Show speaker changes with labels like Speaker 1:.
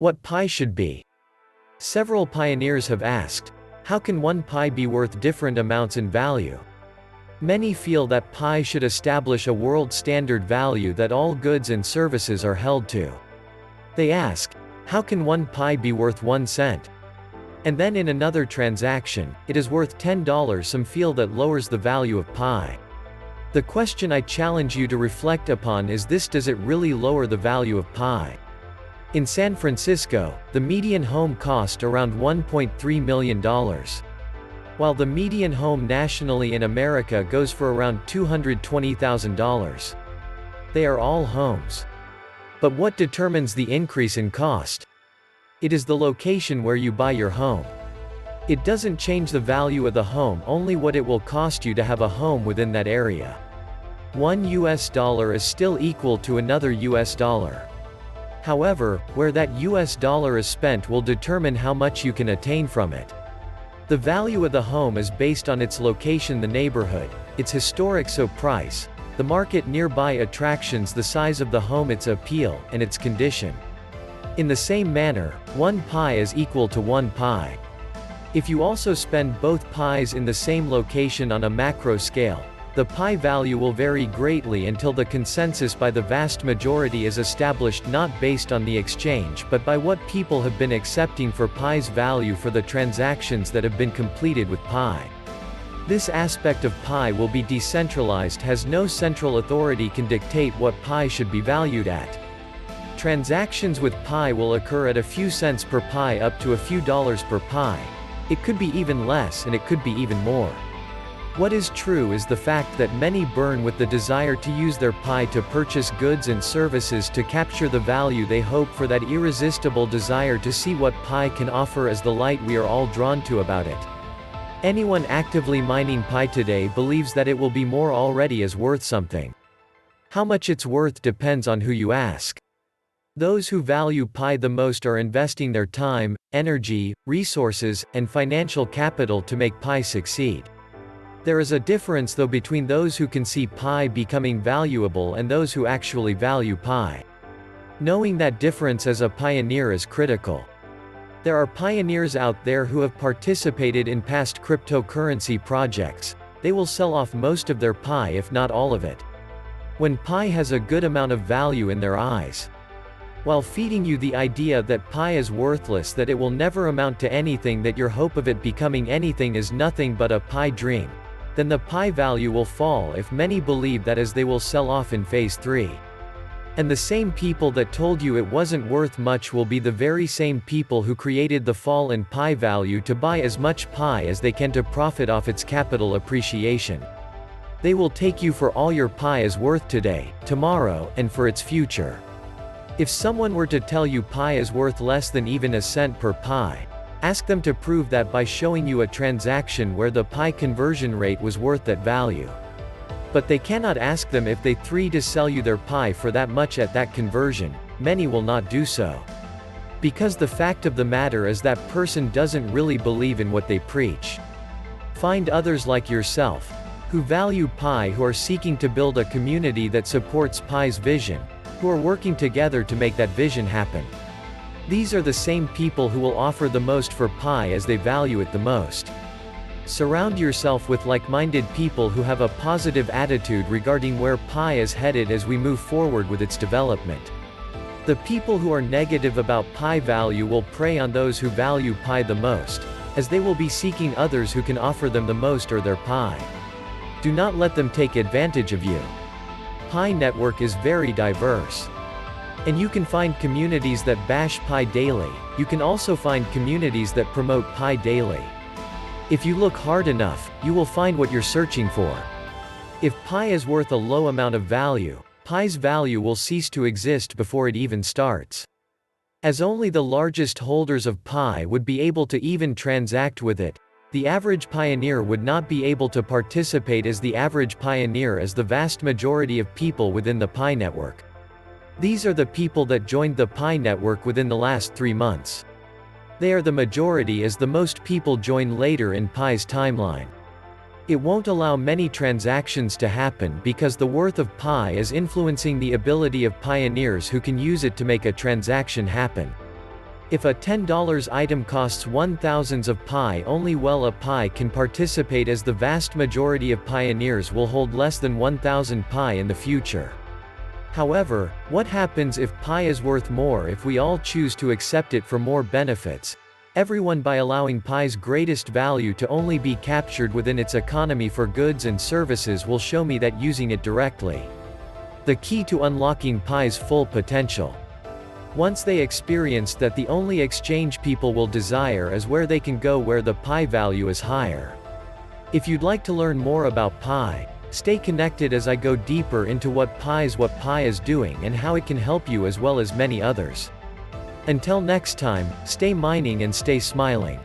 Speaker 1: What pi should be? Several pioneers have asked, how can one pi be worth different amounts in value? Many feel that pi should establish a world standard value that all goods and services are held to. They ask, how can one pi be worth 1 cent? And then in another transaction, it is worth $10. Some feel that lowers the value of pi. The question I challenge you to reflect upon is this: does it really lower the value of pi? In San Francisco, the median home cost around $1.3 million. While the median home nationally in America goes for around $220,000. They are all homes. But what determines the increase in cost? It is the location where you buy your home. It doesn't change the value of the home, only what it will cost you to have a home within that area. $1 is still equal to another $. However, where that $1 is spent will determine how much you can attain from it. The value of the home is based on its location, the neighborhood, its historic price, the market nearby, attractions, the size of the home, its appeal, and its condition. In the same manner, 1 pi is equal to 1 pi. If you also spend both pies in the same location on a macro scale, the pi value will vary greatly until the consensus by the vast majority is established, not based on the exchange but by what people have been accepting for pi's value for the transactions that have been completed with pi. This aspect of pi will be decentralized, has no central authority can dictate what pi should be valued at. Transactions with pi will occur at a few cents per pi up to a few dollars per pi. It could be even less and it could be even more. What is true is the fact that many burn with the desire to use their pi to purchase goods and services to capture the value they hope for, that irresistible desire to see what pi can offer as the light we are all drawn to about it. Anyone actively mining pi today believes that it will be more, already is worth something. How much it's worth depends on who you ask. Those who value pi the most are investing their time, energy, resources, and financial capital to make pi succeed. There is a difference though between those who can see pi becoming valuable and those who actually value pi. Knowing that difference as a pioneer is critical. There are pioneers out there who have participated in past cryptocurrency projects. They will sell off most of their pi, if not all of it, when pi has a good amount of value in their eyes. While feeding you the idea that pi is worthless, that it will never amount to anything, that your hope of it becoming anything is nothing but a pi dream, then the pi value will fall if many believe that, as they will sell off in phase 3. And the same people that told you it wasn't worth much will be the very same people who created the fall in pi value to buy as much pi as they can to profit off its capital appreciation. They will take you for all your pi is worth today, tomorrow, and for its future. If someone were to tell you pi is worth less than even a cent per pi, ask them to prove that by showing you a transaction where the pi conversion rate was worth that value. But they cannot ask them if they to sell you their pi for that much at that conversion. Many will not do so. Because the fact of the matter is that person doesn't really believe in what they preach. Find others like yourself, who value pi, who are seeking to build a community that supports pi's vision, who are working together to make that vision happen. These are the same people who will offer the most for pi as they value it the most. Surround yourself with like-minded people who have a positive attitude regarding where pi is headed as we move forward with its development. The people who are negative about pi value will prey on those who value pi the most, as they will be seeking others who can offer them the most or their pi. Do not let them take advantage of you. Pi network is very diverse. And you can find communities that bash pi daily. You can also find communities that promote pi daily. If you look hard enough, you will find what you're searching for. If pi is worth a low amount of value, pi's value will cease to exist before it even starts. As only the largest holders of pi would be able to even transact with it, the average pioneer would not be able to participate as the average pioneer as the vast majority of people within the pi network. These are the people that joined the pi network within the last 3 months. They are the majority, as the most people join later in pi's timeline. It won't allow many transactions to happen because the worth of pi is influencing the ability of pioneers who can use it to make a transaction happen. If a $10 item costs 1,000 of pi only, well, a pi can participate, as the vast majority of pioneers will hold less than 1,000 pi in the future. However, what happens if pi is worth more if we all choose to accept it for more benefits? Everyone, by allowing pi's greatest value to only be captured within its economy for goods and services, will show me that using it directly. The key to unlocking pi's full potential. Once they experience that the only exchange people will desire is where they can go where the pi value is higher. If you'd like to learn more about pi, stay connected as I go deeper into what pi is doing and how it can help you as well as many others. Until next time, stay mining and stay smiling.